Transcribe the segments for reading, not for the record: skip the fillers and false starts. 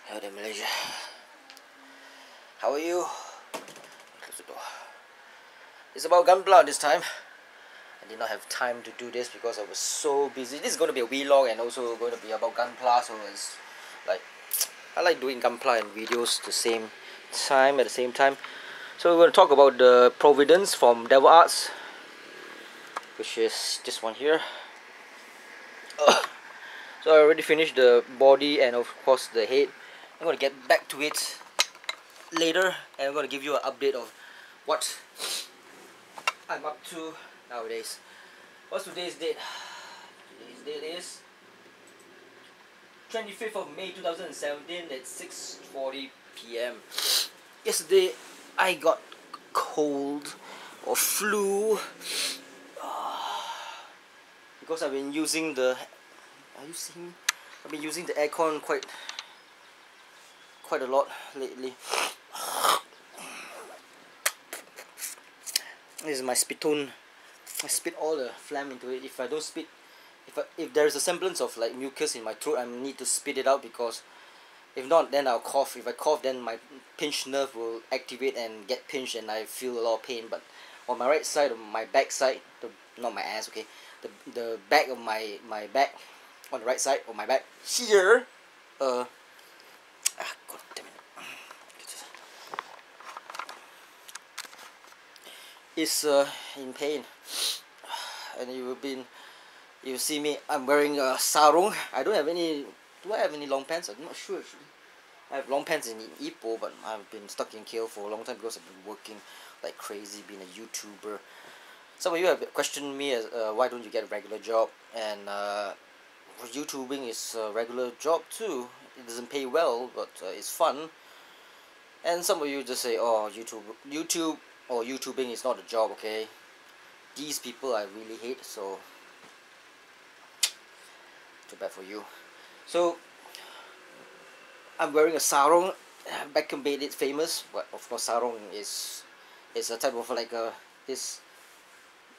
Hello there, Malaysia. How are you? Close the door. It's about Gunpla this time. I did not have time to do this because I was so busy. This is going to be a vlog and also going to be about Gunpla, so it's like I like doing Gunpla and videos at the same time. So we're going to talk about the Providence from Devil Arts, which is this one here. So I already finished the body and of course the head. I'm going to get back to it later and I'm going to give you an update of what I'm up to nowadays. What's today's date? Today's date is 25th of May 2017 at 6:40 PM. Yesterday I got cold or flu because I've been using the I've been using the aircon quite a lot lately. This is my spittoon. I spit all the phlegm into it. If I don't spit, if there is a semblance of like mucus in my throat, I need to spit it out, because if not, then I'll cough. If I cough, then my pinched nerve will activate and get pinched, and I feel a lot of pain. But on my right side, on my back side, not my ass, okay, the back of my back, on the right side of my back here, God damn it, is in pain, and you see me. I'm wearing a sarong. I don't have any. Do I have any long pants? I'm not sure actually. I have long pants in Ipoh, but I've been stuck in KL for a long time because I've been working like crazy, being a YouTuber. Some of you have questioned me as why don't you get a regular job? And YouTubing is a regular job too. It doesn't pay well, but it's fun. And some of you just say, oh, YouTube or YouTubing is not a job, okay? These people I really hate, so too bad for you. So I'm wearing a sarong. Beckham made it famous, but of course sarong is a type of like a this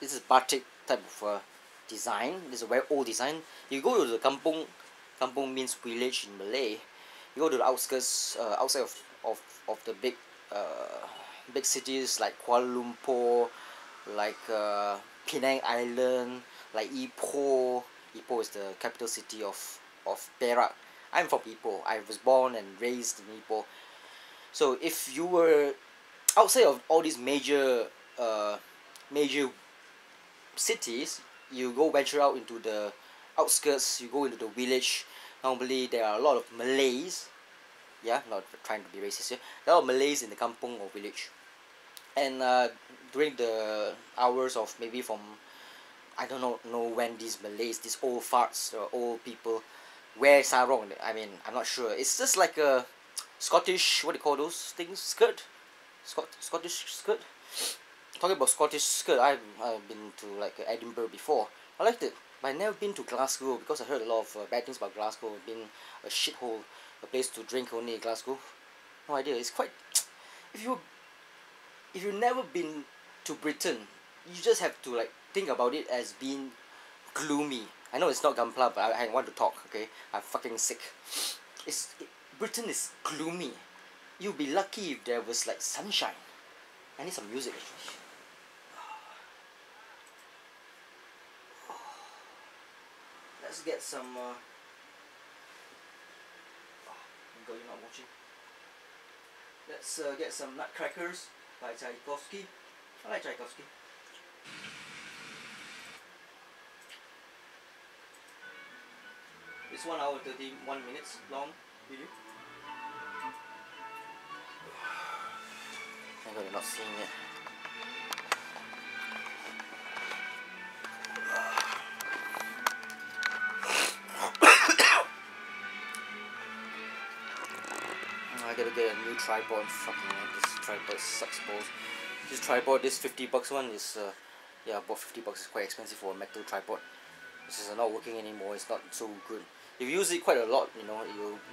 is batik type of design. This is a very old design. You go to the kampung. Kampung means village in Malay. You go to the outskirts, outside of the big cities like Kuala Lumpur, like Penang Island, like Ipoh. Ipoh is the capital city of Perak. I'm from Ipoh. I was born and raised in Ipoh. So if you were outside of all these major cities, you go venture out into the outskirts, you go into the village. Normally there are a lot of Malays. Yeah, not trying to be racist here. There are Malays in the kampung or village. And during the hours of maybe from, I don't know when these Malays, these old farts or old people wear sarong. I mean, I'm not sure. It's just like a Scottish, what do you call those things? Skirt? Scottish skirt? Talking about Scottish skirt, I've been to like Edinburgh before. I liked it, but I've never been to Glasgow because I heard a lot of bad things about Glasgow. It's been a shithole, a place to drink only in Glasgow. No idea. It's quite. If you've never been to Britain, you just have to like think about it as being gloomy. I know it's not Gunpla, but I want to talk. Okay, I'm fucking sick. Britain is gloomy. You'd be lucky if there was like sunshine. I need some music actually. Let's get some. Oh, you're not watching. Let's get some Nutcrackers by Tchaikovsky. I like Tchaikovsky. It's 1 hour 31 minutes long video. Thank God you're not seeing it. I gotta get a new tripod. Fucking hell, this tripod sucks balls. This tripod, this $50 one is yeah, about $50 is quite expensive for a metal tripod. This is not working anymore. It's not so good. If you use it quite a lot, you know,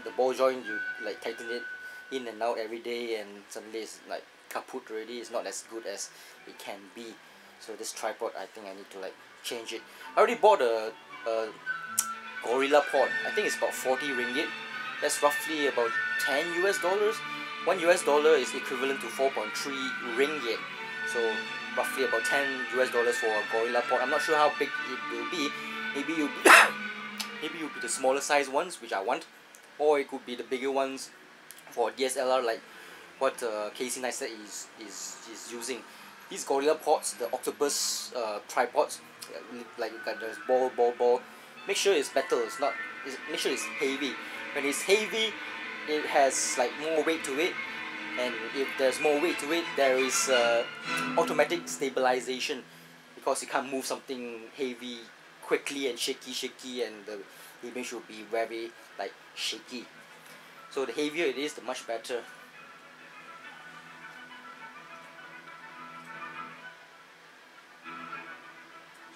the ball joint, you like tighten it in and out every day, and suddenly it's like kaput already. It's not as good as it can be. So this tripod, I think I need to like change it. I already bought a Gorilla Pod. I think it's about 40 ringgit. That's roughly about 10 US dollars. $1 is equivalent to 4.3 ringgit. So roughly about 10 US dollars for a gorilla pot. I'm not sure how big it will be. Maybe you'll be maybe you'll be the smaller size ones, which I want, or it could be the bigger ones for DSLR, like what Casey Neistat is using. These gorilla pots, the octopus tripods, like you got this ball. Make sure it's metal. Make sure it's heavy. When it's heavy, it has like more weight to it, and if there's more weight to it, there is automatic stabilization, because you can't move something heavy quickly and shaky, and the image will be very like shaky. So the heavier it is, the much better.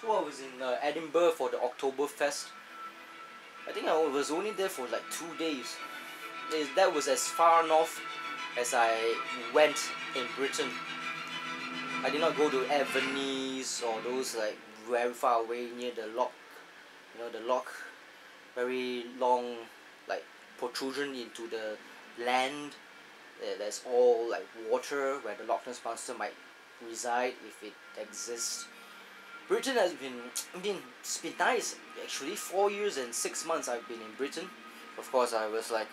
So I was in Edinburgh for the Oktoberfest. I think I was only there for like 2 days. That was as far north as I went in Britain. I did not go to Everness or those like very far away near the lock. You know, the lock, very long like protrusion into the land. There's all like water where the Loch Ness Monster might reside if it exists. Britain has been, it's been nice actually. 4 years and 6 months I've been in Britain. Of course, I was like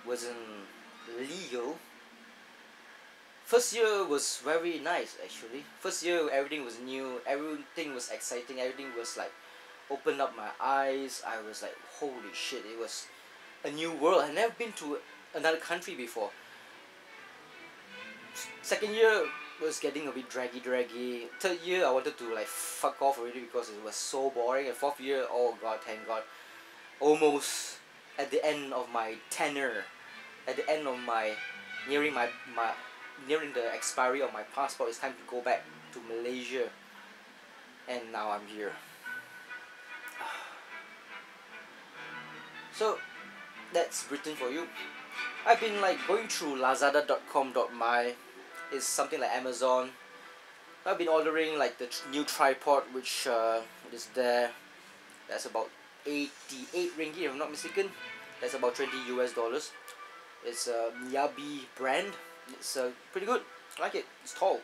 wasn't legal. First year was very nice actually. First year everything was new, everything was exciting, everything was like opened up my eyes. I was like, holy shit, it was a new world. I've never been to another country before. Second year was getting a bit draggy. Third year I wanted to like fuck off already because it was so boring. And fourth year, oh god, thank god, almost at the end of my tenure, at the end of my nearing the expiry of my passport, it's time to go back to Malaysia, and now I'm here. So that's Britain for you. I've been like going through lazada.com.my. It's something like Amazon. I've been ordering like the new tripod, which is there. That's about 88 ringgit if I'm not mistaken. That's about 20 US dollars. It's a Miyabi brand. It's pretty good. I like it. It's tall,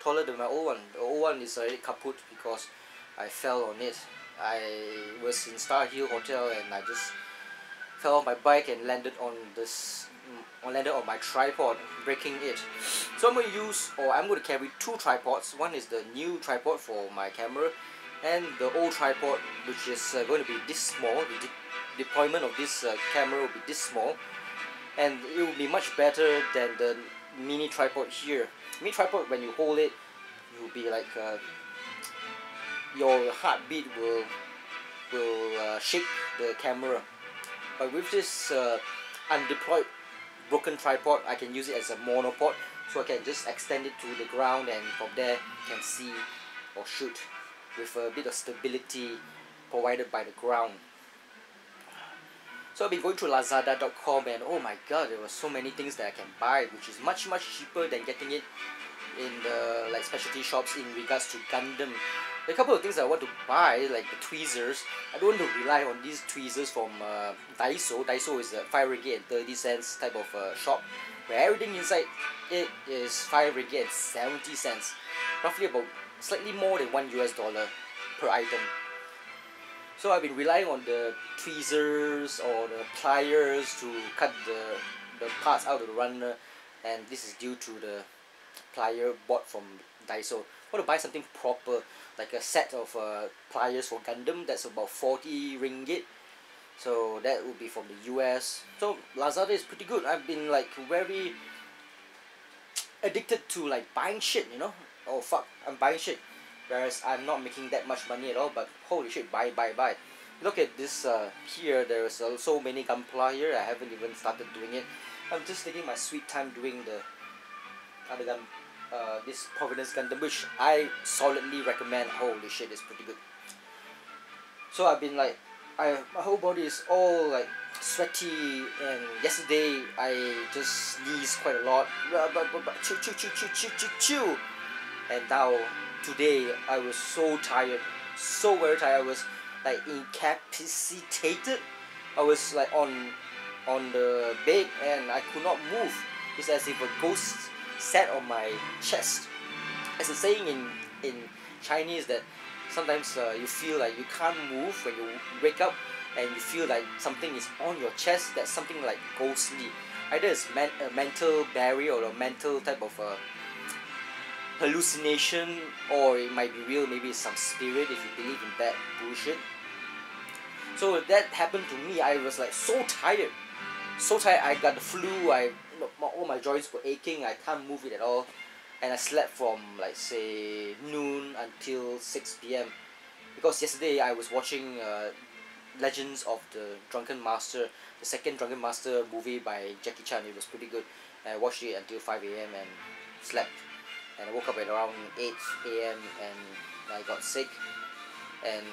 taller than my old one. The old one is already kaput because I fell on it. I was in Star Hill Hotel and I just fell off my bike and landed on my tripod, breaking it. So I'm going to carry two tripods. One is the new tripod for my camera, and the old tripod, which is going to be this small. The deployment of this camera will be this small, and it will be much better than the mini tripod here. Mini tripod, when you hold it, you will be like your heartbeat will shake the camera. But with this undeployed broken tripod, I can use it as a monopod, so I can just extend it to the ground, and from there can see or shoot with a bit of stability provided by the ground. So I've been going through lazada.com, and oh my god, there were so many things that I can buy, which is much cheaper than getting it in the like specialty shops in regards to Gundam. A couple of things I want to buy, like the tweezers. I don't want to rely on these tweezers from Daiso. Daiso is a 5 ringgit and 30 cents type of shop, where everything inside it is 5 ringgit and 70 cents, roughly about slightly more than $1 per item. So I've been relying on the tweezers or the pliers to cut the parts out of the runner, and this is due to the plier bought from Daiso. I want to buy something proper, like a set of pliers for Gundam. That's about 40 ringgit. So that would be from the US. So Lazada is pretty good. I've been like very addicted to like buying shit, you know. Oh fuck, I'm buying shit. Whereas I'm not making that much money at all, but holy shit, buy. Look at this here, there's so many Gunpla here. I haven't even started doing it. I'm just taking my sweet time doing the other gun, this Providence Gundam, which I solidly recommend. Holy shit, it's pretty good. So I've been like, my whole body is all like sweaty, and yesterday I just sneezed quite a lot. Chew. And now today I was so tired, so very tired. I was like incapacitated. I was like on on the bed and I could not move. It's as if a ghost sat on my chest. There's a saying in Chinese that sometimes you feel like you can't move when you wake up, and you feel like something is on your chest. That's something like ghostly. Either it's a mental barrier or a mental type of hallucination, or it might be real. Maybe it's some spirit if you believe in that bullshit. So that happened to me. I was like so tired. I got the flu. All my joints were aching. I can't move it at all, and I slept from like say noon until 6 p.m. because yesterday I was watching Legends of the Drunken Master, the second Drunken Master movie by Jackie Chan. It was pretty good. And I watched it until 5 a.m. and slept. And I woke up at around 8 a.m. and I got sick and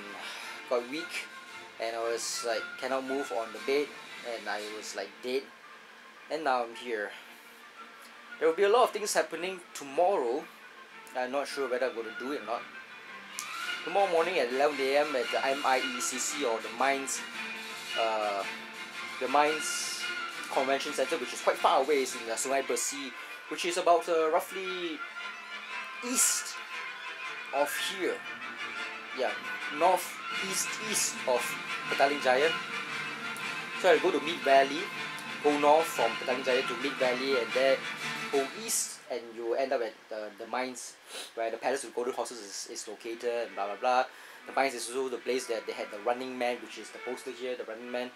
got weak, and I was like cannot move on the bed, and I was like dead. And now I'm here. There will be a lot of things happening tomorrow. I'm not sure whether I'm going to do it or not. Tomorrow morning at 11 a.m. at the MIECC, or the Mines Convention Center, which is quite far away. It's in Sungai Besi, which is about roughly east of here. Yeah, east of Petaling Jaya. So I go to Mid Valley, go north from Petaling Jaya to Mid Valley, and then go east, and you end up at the mines where the Palace of Golden Horses is located, and blah blah blah. The mines is also the place that they had the Running Man, which is the poster here, the Running Man.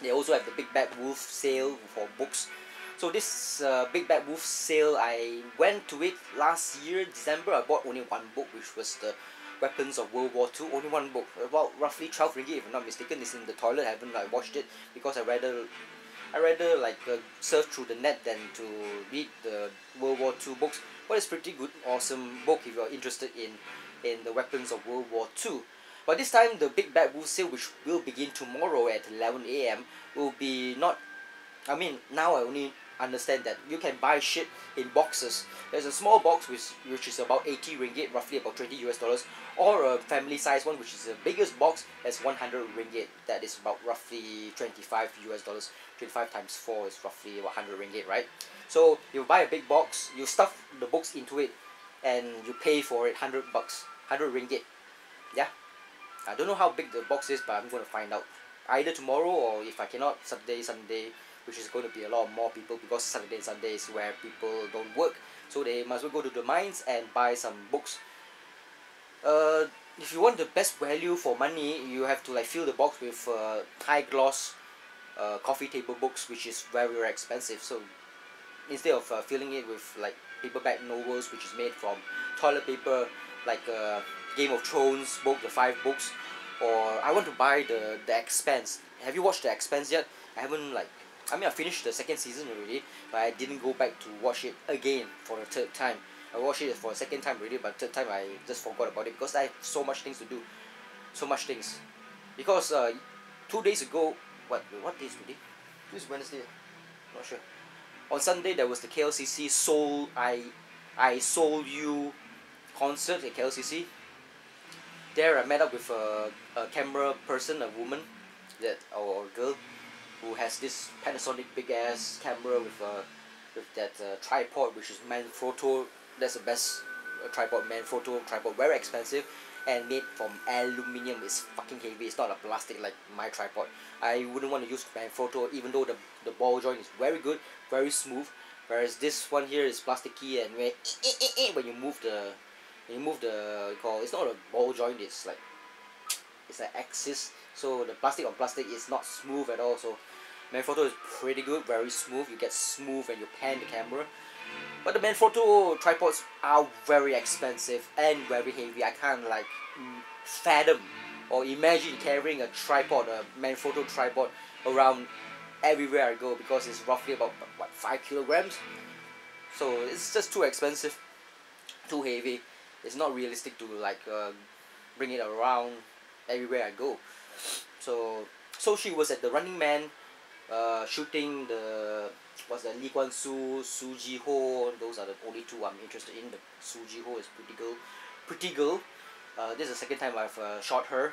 They also have the Big Bad Wolf sale for books. So this Big Bad Wolf sale, I went to it last year, December. I bought only one book, which was the Weapons of World War II. Only one book, about roughly 12 ringgit if I'm not mistaken. It's in the toilet. I haven't watched it because I rather surf through the net than to read the World War II books. But it's pretty good, awesome book if you're interested in the Weapons of World War II. But this time the Big Bad Wolf sale, which will begin tomorrow at 11 a.m. will be not. I mean, now I only understand that you can buy shit in boxes. There's a small box which is about 80 ringgit, roughly about $20 US, or a family size one, which is the biggest box, that's 100 ringgit. That is about roughly $25 US. 25 times 4 is roughly 100 ringgit, right? So you buy a big box, you stuff the books into it, and you pay for it 100 bucks, 100 ringgit. Yeah, I don't know how big the box is, but I'm going to find out either tomorrow, or if I cannot, Saturday, Sunday, which is going to be a lot more people because Saturday and Sunday is where people don't work, so they must well go to the mines and buy some books. If you want the best value for money, you have to like fill the box with high gloss coffee table books, which is very, very expensive. So instead of filling it with like paperback novels, which is made from toilet paper, like Game of Thrones book, the 5 books, or I want to buy the Expanse. Have you watched the Expanse yet? I haven't I mean, I finished the 2nd season already, but I didn't go back to watch it again for the 3rd time. I watched it for a 2nd time already, but 3rd time I just forgot about it because I have so much things to do. So much things. Because 2 days ago, what day is today? This is Wednesday. Not sure. On Sunday there was the KLCC Soul I Soul You concert at KLCC. There I met up with a camera person, a woman, or a girl, who has this Panasonic big ass camera with that tripod, which is Manfrotto. That's the best tripod, Manfrotto tripod, very expensive and made from aluminium. It's fucking heavy. It's not a plastic like my tripod. I wouldn't want to use Manfrotto, even though the ball joint is very good, very smooth. Whereas this one here is plasticky, and when you move the it's not a ball joint. It's an axis. So the plastic on plastic is not smooth at all. So Manfrotto is pretty good, very smooth. You get smooth when you pan the camera. But the Manfrotto tripods are very expensive and very heavy. I can't fathom or imagine carrying a tripod, a Manfrotto tripod, around everywhere I go, because it's roughly about 5 kilograms. So it's just too expensive, too heavy. It's not realistic to bring it around everywhere I go. So she was at the Running Man, shooting the Lee Kuan Yew, Su Ji Ho. Those are the only 2 I'm interested in. The Su Ji Ho is pretty girl. This is the 2nd time I've shot her.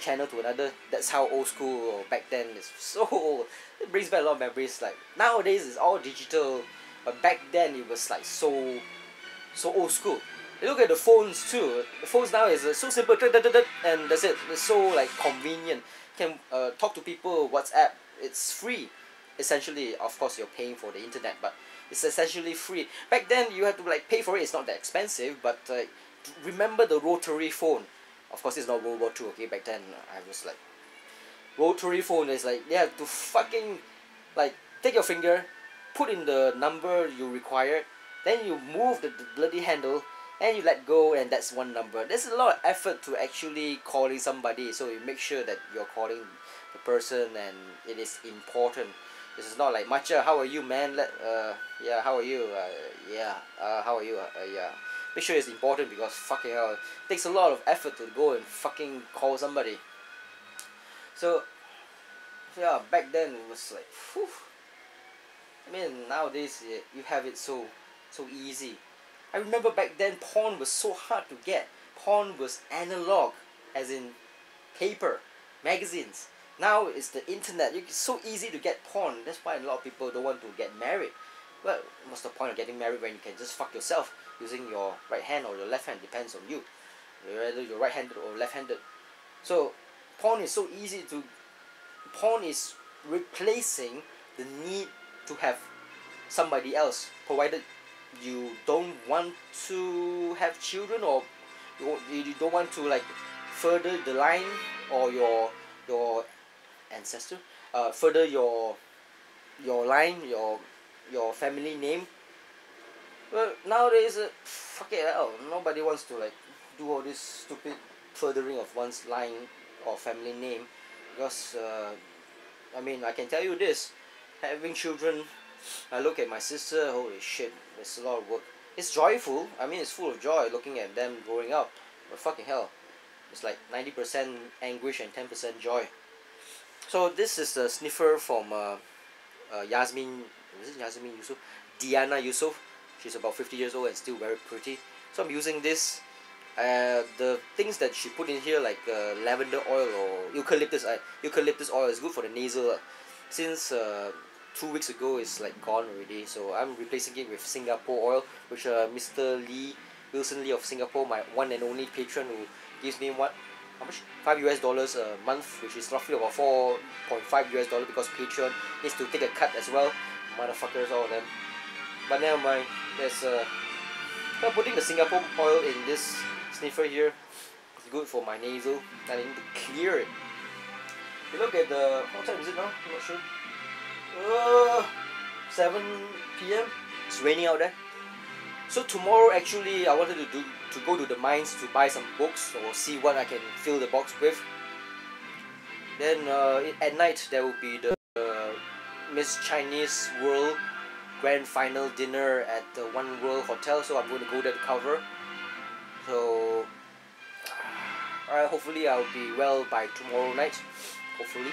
channel to another. That's how old school back then is. So old. It brings back a lot of memories. Like nowadays it's all digital, but back then it was like so old school. You look at the phones too. The phones now is so simple, and that's it. It's so like convenient. You can talk to people WhatsApp. It's free, essentially. Of course, you're paying for the internet, but it's essentially free. Back then, you had to like pay for it. It's not that expensive, but remember the rotary phone. Of course, it's not World War II. Okay, back then I was like, rotary phone is like they have to fucking like take your finger, put in the number you required, then you move the bloody handle, and you let go, and that's one number. There's a lot of effort to actually calling somebody, so you make sure that you're calling the person and it is important. This is not like Matcha, how are you, man? Yeah, how are you? How are you? Yeah. Make sure it's important because fucking hell, it takes a lot of effort to go and fucking call somebody. So yeah, back then it was like, whew. I mean, nowadays you have it so easy. I remember back then porn was so hard to get. Porn was analog, as in paper, magazines. Now it's the internet. It's so easy to get porn. That's why a lot of people don't want to get married. Well, what's the point of getting married when you can just fuck yourself using your right hand or your left hand? Depends on you, whether you're right-handed or left-handed. So porn is so easy to. Porn is replacing the need to have somebody else, provided you don't want to have children, or you don't want to like further the line, or your ancestor, further your line, your family name. Well, nowadays fuck it hell, nobody wants to like do all this stupid furthering of one's line or family name, because I mean, I can tell you this, having children, I look at my sister, holy shit, it's a lot of work. It's joyful, I mean, it's full of joy looking at them growing up, but fucking hell, it's like 90% anguish and 10% joy. So this is the sniffer from Yasmin, is it Yasmin Yusuf? Diana Yusuf. She's about 50 years old and still very pretty. So I'm using this. The things that she put in here, like lavender oil or eucalyptus oil, is good for the nasal. Since 2 weeks ago it's like gone already, so I'm replacing it with Singapore oil, which Mr. Wilson Lee of Singapore, my one and only patron, who gives me what, how much, $5 a month, which is roughly about $4.5 because Patreon needs to take a cut as well, motherfuckers, all of them. But never mind. There's I'm putting the Singapore oil in this sniffer here. It's good for my nasal, and I need to clear it. You look at the, what time is it now? I'm not sure. 7 PM. It's raining out there. So tomorrow actually I wanted to go to the mines to buy some books or see what I can fill the box with. Then at night there will be the Miss Chinese World Grand Final dinner at the One World Hotel, so I'm going to go there to cover. So alright, hopefully I'll be well by tomorrow night. Hopefully.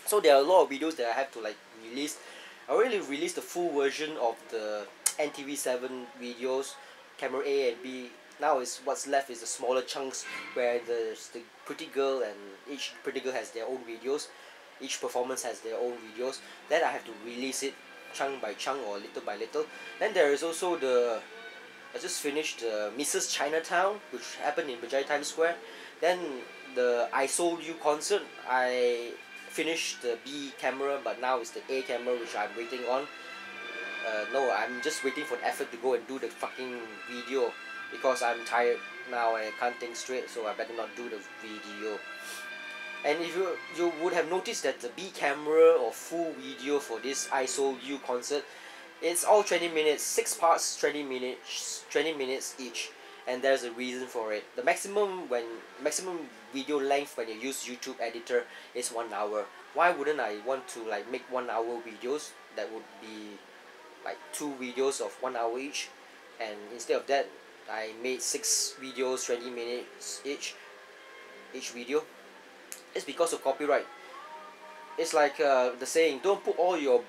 So there are a lot of videos that I have to like release. I already released the full version of the NTV7 videos, camera A and B. Now is what's left is the smaller chunks where there's the pretty girl, and each pretty girl has their own videos. Each performance has their own videos. Then I have to release it chunk by chunk or little by little. Then there is also I just finished the Mrs. Chinatown, which happened in Berjaya Times Square. Then the I Sold You concert, I finished the B camera, but now it's the A camera which I'm waiting on. No, I'm just waiting for the effort to go and do the fucking video, because I'm tired now and I can't think straight, so I better not do the video. And if you would have noticed that the B camera or full video for this I Sold You concert, it's all 20 minutes, 6 parts, 20 minutes each, and there's a reason for it. The maximum video length when you use YouTube editor is 1 hour. Why wouldn't I want to like make 1 hour videos? That would be like 2 videos of 1 hour each, and instead of that I made 6 videos, 20 minutes each video. It's because of copyright. It's like the saying, don't put all your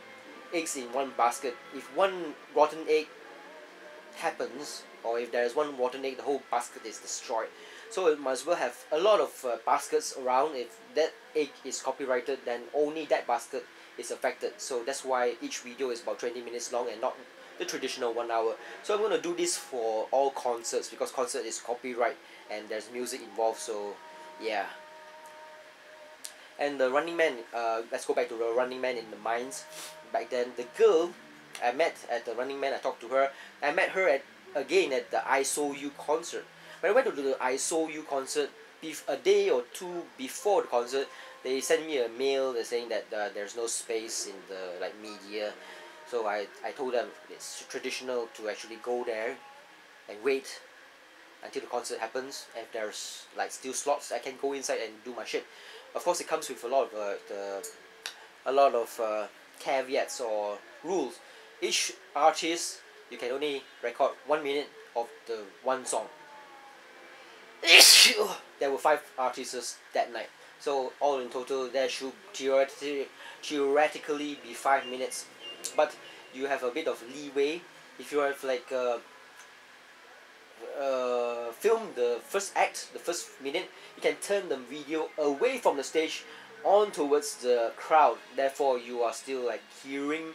eggs in one basket. If one rotten egg happens, or if there is one rotten egg, the whole basket is destroyed. So it must well have a lot of baskets around. If that egg is copyrighted, then only that basket is affected. So that's why each video is about 20 minutes long and not the traditional 1 hour. So I'm going to do this for all concerts, because concert is copyright and there's music involved. So yeah. And the Running Man, let's go back to the Running Man in the mines. Back then, the girl I met at the Running Man, I talked to her. I met her again at the I Saw You concert. When I went to the I Saw You concert, a day or two before the concert, they sent me a mail saying that there's no space in the media. So I told them it's traditional to actually go there and wait until the concert happens. If there's still slots, I can go inside and do my shit. Of course, it comes with a lot of caveats or rules. Each artist, you can only record 1 minute of the one song. There were 5 artists that night, so all in total there should theoretically be 5 minutes. But you have a bit of leeway if you have film the first act, the first minute. You can turn the video away from the stage on towards the crowd. Therefore, you are still hearing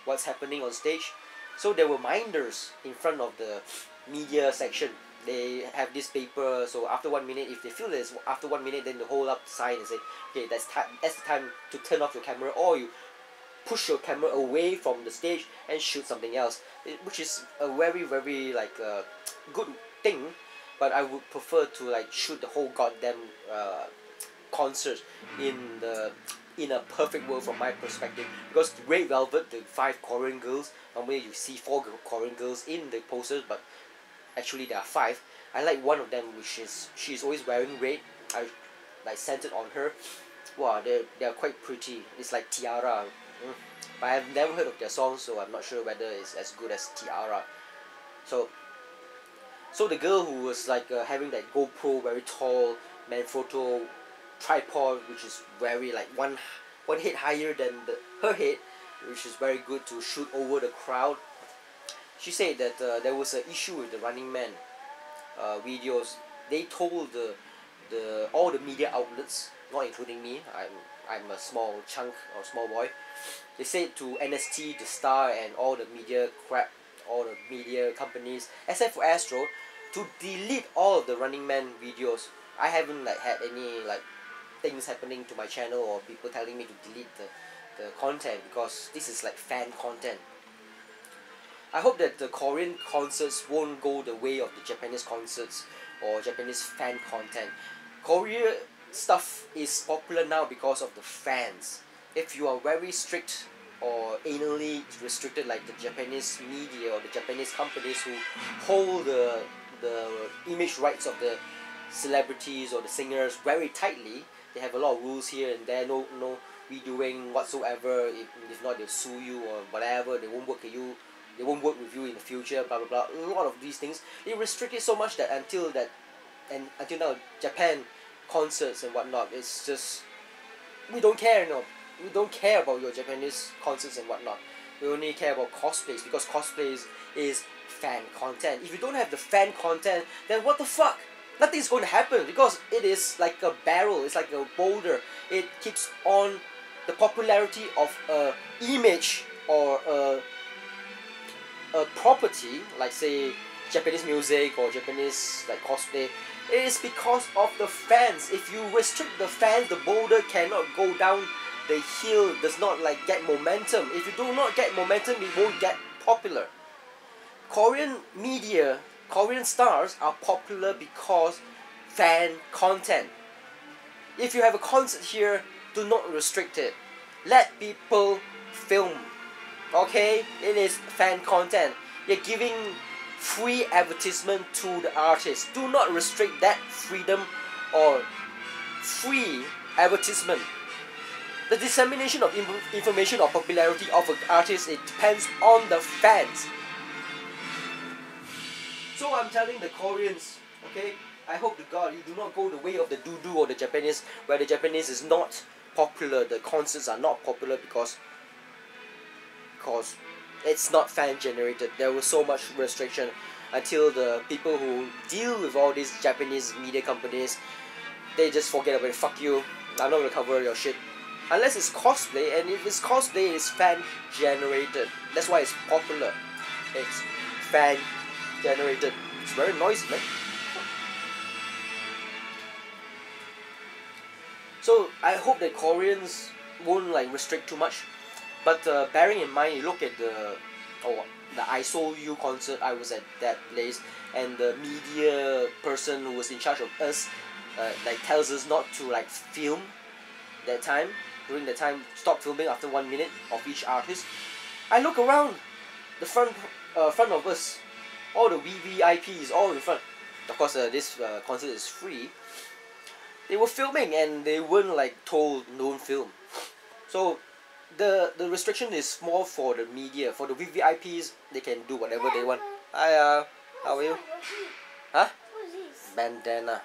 what's happening on stage. So there were minders in front of the media section. They have this paper, so after 1 minute, if they feel that it's after 1 minute, then they hold up the sign and say, okay, that's the time to turn off your camera, or you push your camera away from the stage and shoot something else, which is a very good thing. But I would prefer to shoot the whole goddamn concert in a perfect world from my perspective, because Red Velvet, the 5 Korean girls, normally you see 4 Korean girls in the posters, but actually there are 5. I like one of them, which is she's always wearing red. I sent it on her. Wow, they're quite pretty. It's like Tiara. But I've never heard of their songs, so I'm not sure whether it's as good as Tiara. So the girl who was having that GoPro, very tall Manfrotto tripod, which is very one head higher than her head, which is very good to shoot over the crowd. She said that there was an issue with the Running Man videos. They told all the media outlets, not including me, I'm a small chunk or small boy. They said to NST, the Star, and all the media crap, all the media companies, except for Astro, to delete all of the Running Man videos. I haven't had any things happening to my channel or people telling me to delete the content, because this is fan content. I hope that the Korean concerts won't go the way of the Japanese concerts or Japanese fan content. Korea stuff is popular now because of the fans. If you are very strict or anally restricted like the Japanese media or the Japanese companies who hold the image rights of the celebrities or the singers very tightly, they have a lot of rules here and there. No redoing whatsoever. If not, they'll sue you or whatever. They won't work with you. They won't work with you in the future. Blah blah blah. A lot of these things, they restrict it so much that until now, Japan concerts and whatnot, it's just, we don't care. We don't care about your Japanese concerts and whatnot. We only care about cosplays, because cosplays is fan content. If you don't have the fan content, then what the fuck? Nothing's going to happen, because it is like a barrel. It's like a boulder. It keeps on the popularity of a image or a property, like say Japanese music or Japanese cosplay. It is because of the fans. If you restrict the fans, the boulder cannot go down the hill, does not get momentum. If you do not get momentum, it won't get popular. Korean media, Korean stars are popular because fan content. If you have a concert here, do not restrict it. Let people film. Okay? It is fan content. You're giving free advertisement to the artist. Do not restrict that freedom or free advertisement. The dissemination of information or popularity of an artist, it depends on the fans. So I'm telling the Koreans, okay, I hope to God you do not go the way of the doo-doo or the Japanese, where the Japanese is not popular, the concerts are not popular because because it's not fan generated. There was so much restriction until the people who deal with all these Japanese media companies, they just forget about it. Fuck you, I'm not gonna cover your shit. Unless it's cosplay, and if it's cosplay, it's fan generated. That's why it's popular. It's fan generated. It's very noisy, man. So I hope that Koreans won't like restrict too much. But bearing in mind, you look at the I Saw You concert, I was at that place, and the media person who was in charge of us like tells us not to like film that time. During the time, stop filming after 1 minute of each artist. I look around the front of us, all the VVIPs all in front. Of course, this concert is free. They were filming and they weren't like told don't film. So the restriction is more for the media. For the VVIPs, they can do whatever they want. Hi, how are you? Huh? Bandana.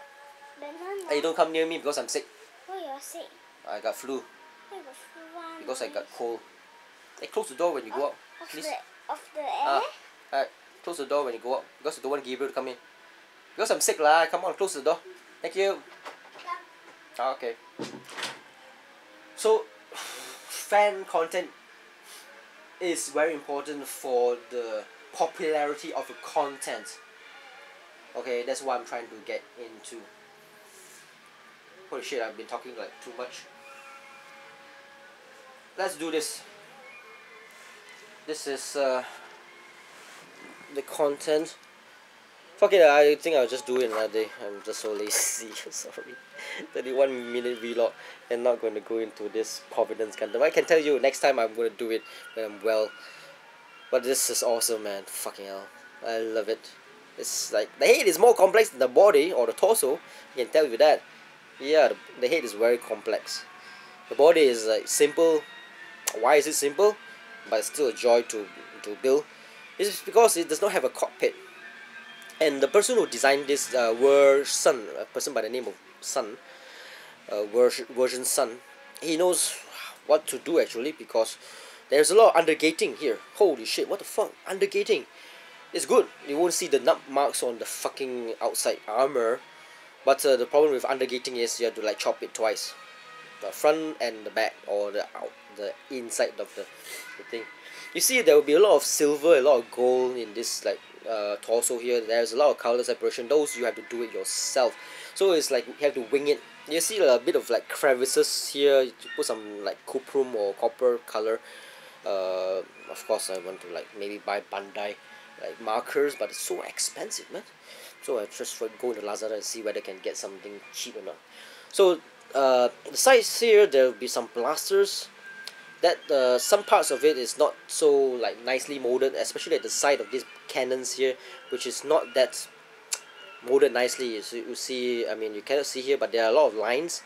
Banana. Hey, don't come near me because I'm sick. Why you're sick? I got flu. Why got flu? Because I got cold. Hey, close the door when you go out, please. Of the air? Alright, close the door when you go out. Because I don't want Gabriel to come in. Because I'm sick lah. Come on, close the door. Thank you. Okay. So, fan content is very important for the popularity of the content. Okay, that's what I'm trying to get into. Holy shit, I've been talking like too much. Let's do this. This is the content. Fuck it, I think I'll just do it another day. I'm just so lazy. Sorry. 31-minute vlog and not going to go into this Providence Gundam. I can tell you next time I'm going to do it when I'm well. But this is awesome, man. Fucking hell. I love it. It's like the head is more complex than the body or the torso. I can tell you that. Yeah, the head is very complex. The body is like simple. Why is it simple? But it's still a joy to build. It's because it does not have a cockpit. And the person who designed this Sun, a person by the name of Sun, version Sun, he knows what to do actually, because there's a lot of undergating here. Holy shit, what the fuck? Undergating. It's good. You won't see the nut marks on the fucking outside armor. But the problem with undergating is you have to like chop it twice. The front and the back, or the inside of the thing. You see, there will be a lot of silver, a lot of gold in this like torso here. There's a lot of color separation. Those you have to do it yourself. So it's like you have to wing it. You see a bit of like crevices here. You put some like cuprum or copper color. Of course, I want to like maybe buy Bandai like markers, but it's so expensive, man. So I just go to Lazada and see whether I can get something cheap or not. So the sides here, there will be some blasters. That some parts of it is not so like nicely molded, especially at the side of these cannons here, which is not that molded nicely. So you see, I mean, you cannot see here, but there are a lot of lines,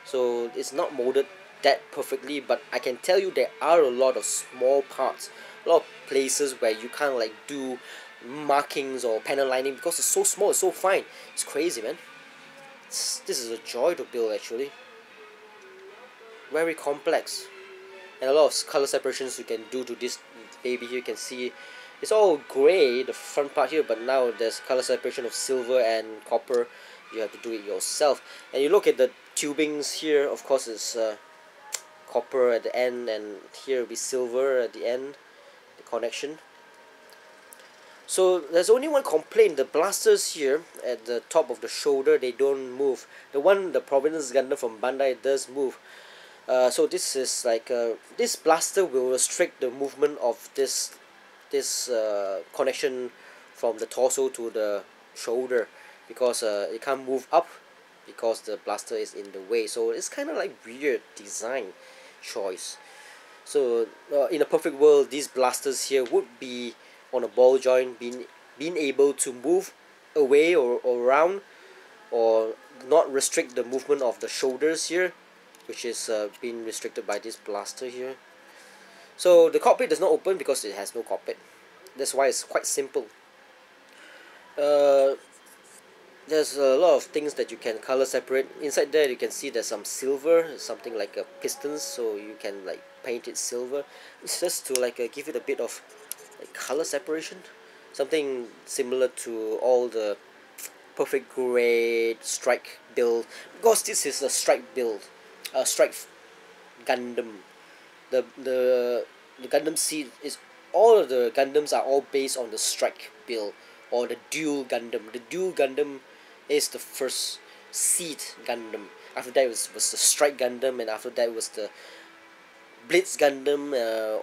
so it's not molded that perfectly. But I can tell you there are a lot of small parts, a lot of places where you can't like do markings or panel lining because it's so small, it's so fine. It's crazy, man. This is a joy to build actually. Very complex. And a lot of color separations you can do to this baby here. You can see it's all gray, the front part here, but now there's color separation of silver and copper. You have to do it yourself. And you look at the tubings here, of course it's copper at the end, and here will be silver at the end, the connection. So there's only one complaint: the blasters here at the top of the shoulder, they don't move. The Providence Gundam from Bandai does move. So this is like this blaster will restrict the movement of this connection from the torso to the shoulder, because it can't move up because the blaster is in the way. So it's kind of like weird design choice. So in a perfect world, these blasters here would be on a ball joint, being able to move away or around, or not restrict the movement of the shoulders here, which is being restricted by this blaster here. So the cockpit does not open because it has no cockpit. That's why it's quite simple. there's a lot of things that you can color separate. Inside there you can see there's some silver, something like a pistons, so you can like paint it silver. It's just to like give it a bit of like color separation, something similar to all the perfect grade strike build, because this is a strike build, a strike Gundam. The Gundam seed is, all of the Gundams are all based on the strike build or the dual Gundam. The dual Gundam is the first seed Gundam. After that was the strike Gundam, and after that was the Blitz Gundam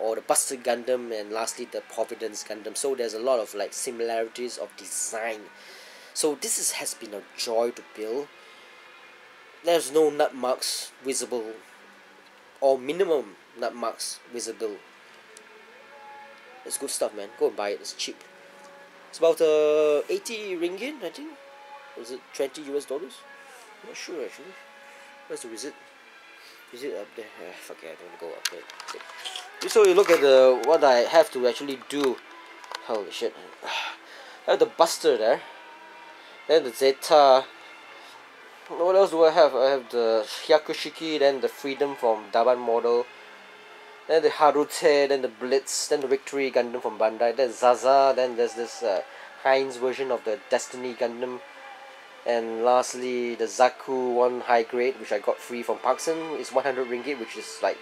or the Buster Gundam, and lastly the Providence Gundam. So there's a lot of like similarities of design. So this has been a joy to build. There's no nut marks visible, or minimum nut marks visible. It's good stuff, man. Go and buy it. It's cheap. It's about 80 ringgit, I think. Or is it 20 US dollars? I'm not sure actually. Where's the visit? Is it up there? Fuck it, I don't want to go up there. Okay. So you look at the what I have to actually do. Holy shit. I have the Buster there. Then the Zeta. What else do I have? I have the Hyakushiki, then the Freedom from Daban model. Then the Harute, then the Blitz, then the Victory Gundam from Bandai, then Zaza, then there's this Heinz version of the Destiny Gundam, and lastly the Zaku 1 high grade, which I got free from Parkson. It's 100 ringgit, which is like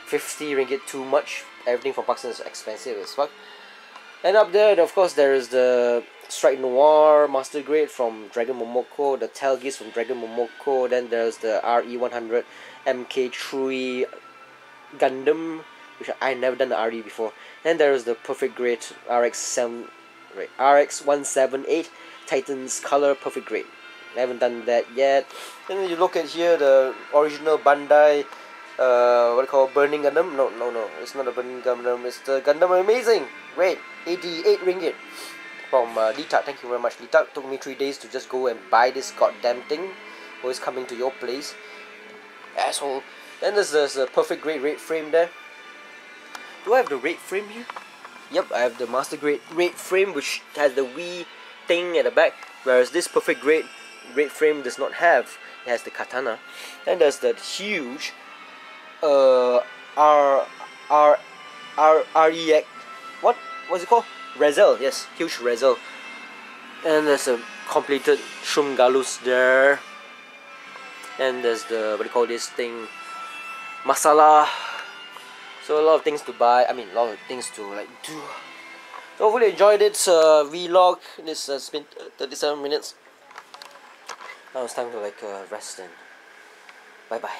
50 ringgit too much. Everything from Parkson is expensive as fuck. And up there, of course, there is the Strike Noir Master Grade from Dragon Momoko, the Telgis from Dragon Momoko, then there's the RE100 MK3 Gundam, which I never done the RE before. Then there is the Perfect Grade RX178 Titan's Color Perfect Grade. I haven't done that yet. Then you look at here, the original Bandai what do you call, Burning Gundam? No, it's not a Burning Gundam, it's the Gundam Amazing Great, 88 ringgit from Litak. Thank you very much, Litak. Took me 3 days to just go and buy this goddamn thing. Always coming to your place, asshole. Then there's the Perfect Grade red frame there. Do I have the red frame here? Yep, I have the Master Grade red frame, which has the Wii thing at the back, whereas this Perfect Grade red frame does not have. It has the katana. Then there's that huge REX, what's it called? Rezel, yes, huge Rezel. And there's a completed Shum Galus there. And there's the, what do you call this thing, Masala. So a lot of things to buy, a lot of things to like do. So hopefully you enjoyed this vlog. This has been 37 minutes. Now it's time to like rest and bye bye.